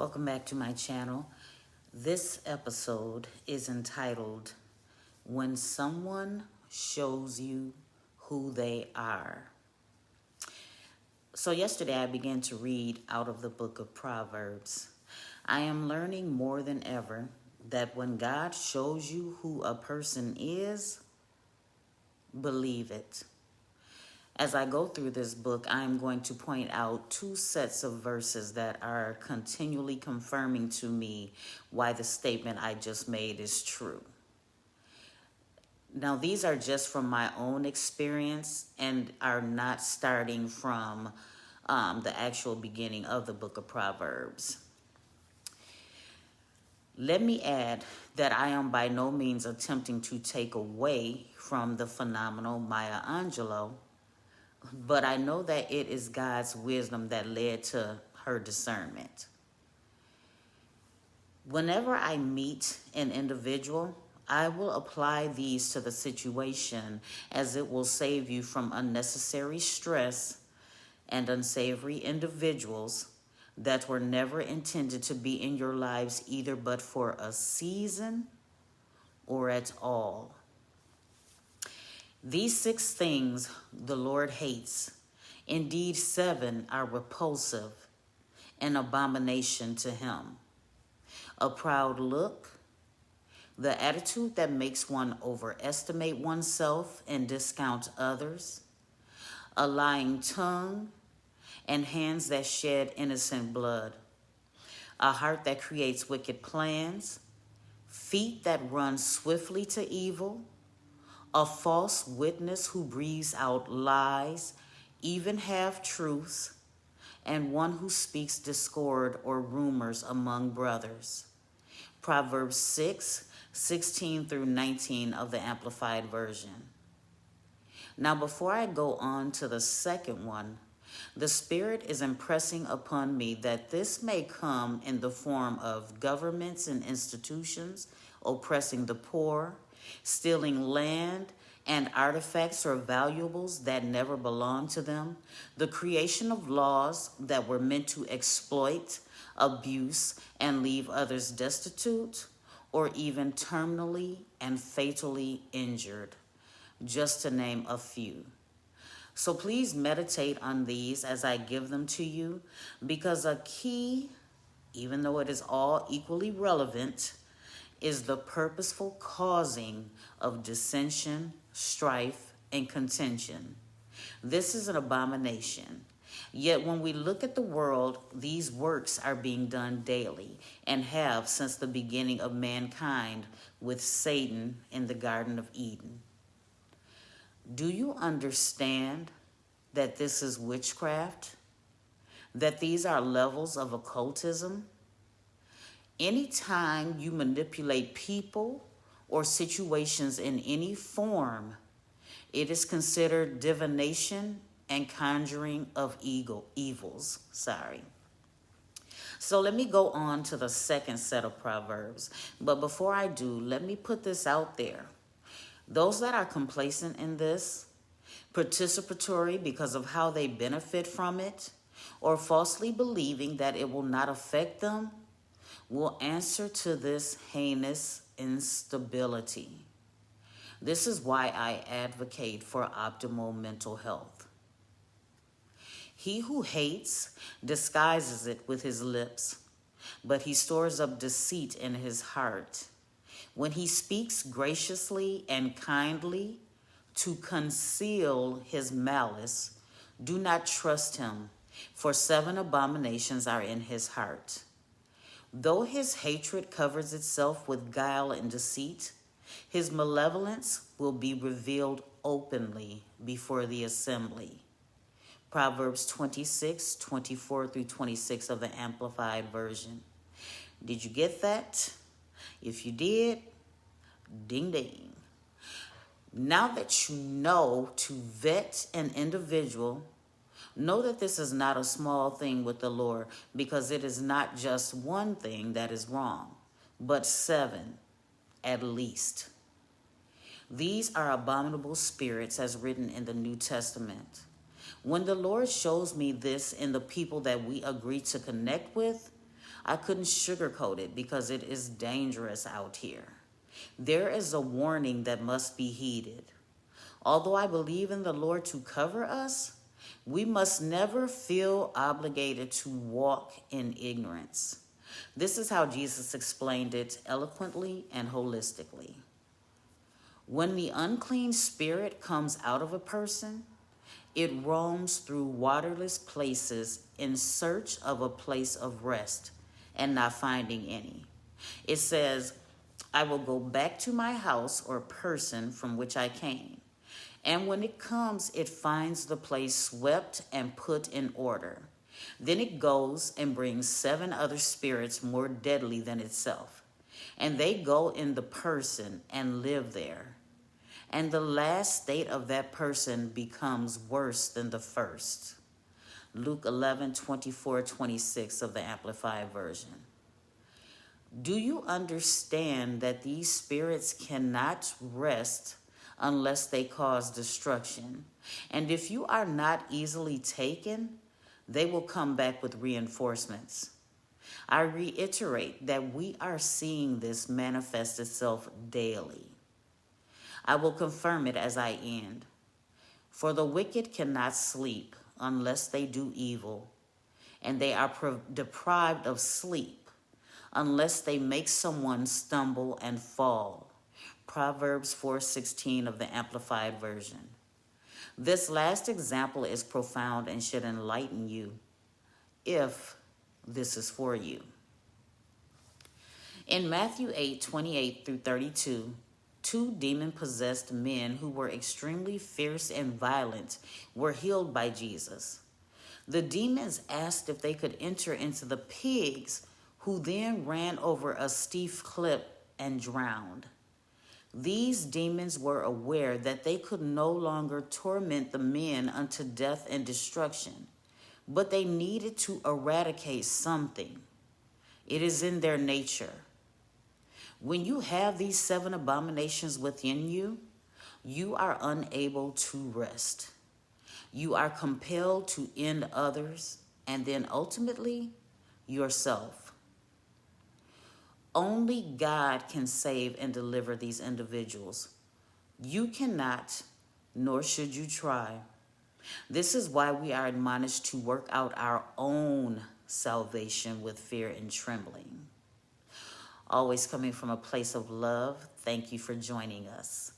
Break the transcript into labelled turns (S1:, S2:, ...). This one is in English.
S1: Welcome back to my channel. This episode is entitled, When Someone Shows You Who They Are. So yesterday I began to read out of the book of Proverbs. I am learning more than ever that when God shows you who a person is, believe it. As I go through this book, I am going to point out two sets of verses that are continually confirming to me why the statement I just made is true. Now, these are just from my own experience and are not starting from the actual beginning of the book of Proverbs. Let me add that I am by no means attempting to take away from the phenomenal Maya Angelou, but I know that it is God's wisdom that led to her discernment. Whenever I meet an individual, I will apply these to the situation, as it will save you from unnecessary stress and unsavory individuals that were never intended to be in your lives either but for a season or at all. These 6 things the Lord hates. Indeed, 7 are repulsive, an abomination to him. A proud look, the attitude that makes one overestimate oneself and discount others, a lying tongue, and hands that shed innocent blood, a heart that creates wicked plans, feet that run swiftly to evil, a false witness who breathes out lies, even half-truths, and one who speaks discord or rumors among brothers. Proverbs 6:16 through 19 of the Amplified Version. Now, before I go on to the second one, the Spirit is impressing upon me that this may come in the form of governments and institutions oppressing the poor, stealing land and artifacts or valuables that never belonged to them, the creation of laws that were meant to exploit, abuse, and leave others destitute, or even terminally and fatally injured, just to name a few. So please meditate on these as I give them to you, because a key, even though it is all equally relevant, is the purposeful causing of dissension, strife, and contention. This is an abomination. Yet when we look at the world, these works are being done daily and have since the beginning of mankind with Satan in the Garden of Eden. Do you understand that this is witchcraft? That these are levels of occultism? Anytime you manipulate people or situations in any form, it is considered divination and conjuring of evils. So let me go on to the second set of Proverbs. But before I do, let me put this out there. Those that are complacent in this, participatory because of how they benefit from it, or falsely believing that it will not affect them, will answer to this heinous instability. This is why I advocate for optimal mental health. He who hates disguises it with his lips, but he stores up deceit in his heart. When he speaks graciously and kindly to conceal his malice, do not trust him, for 7 abominations are in his heart. Though his hatred covers itself with guile and deceit, his malevolence will be revealed openly before the assembly. Proverbs 26:24 through 26 of the Amplified Version. Did you get that? If you did, ding ding. Now that you know to vet an individual, know that this is not a small thing with the Lord, because it is not just one thing that is wrong, but 7 at least. These are abominable spirits as written in the New Testament. When the Lord shows me this in the people that we agree to connect with, I couldn't sugarcoat it because it is dangerous out here. There is a warning that must be heeded. Although I believe in the Lord to cover us, we must never feel obligated to walk in ignorance. This is how Jesus explained it eloquently and holistically. When the unclean spirit comes out of a person, it roams through waterless places in search of a place of rest and not finding any. It says, I will go back to my house or person from which I came. And when it comes, it finds the place swept and put in order. Then it goes and brings 7 other spirits more deadly than itself. And they go in the person and live there. And the last state of that person becomes worse than the first. Luke 11:24-26 of the Amplified Version. Do you understand that these spirits cannot rest unless they cause destruction? And if you are not easily taken, they will come back with reinforcements. I reiterate that we are seeing this manifest itself daily. I will confirm it as I end. For the wicked cannot sleep unless they do evil, and they are deprived of sleep unless they make someone stumble and fall. Proverbs 4:16 of the Amplified Version. This last example is profound and should enlighten you, if this is for you. In Matthew 8:28-32, 2 demon-possessed men who were extremely fierce and violent were healed by Jesus. The demons asked if they could enter into the pigs, who then ran over a steep cliff and drowned. These demons were aware that they could no longer torment the men unto death and destruction, but they needed to eradicate something. It is in their nature. When you have these 7 abominations within you, you are unable to rest. You are compelled to end others and then ultimately yourself. Only God can save and deliver these individuals. You cannot, nor should you try. This is why we are admonished to work out our own salvation with fear and trembling. Always coming from a place of love, thank you for joining us.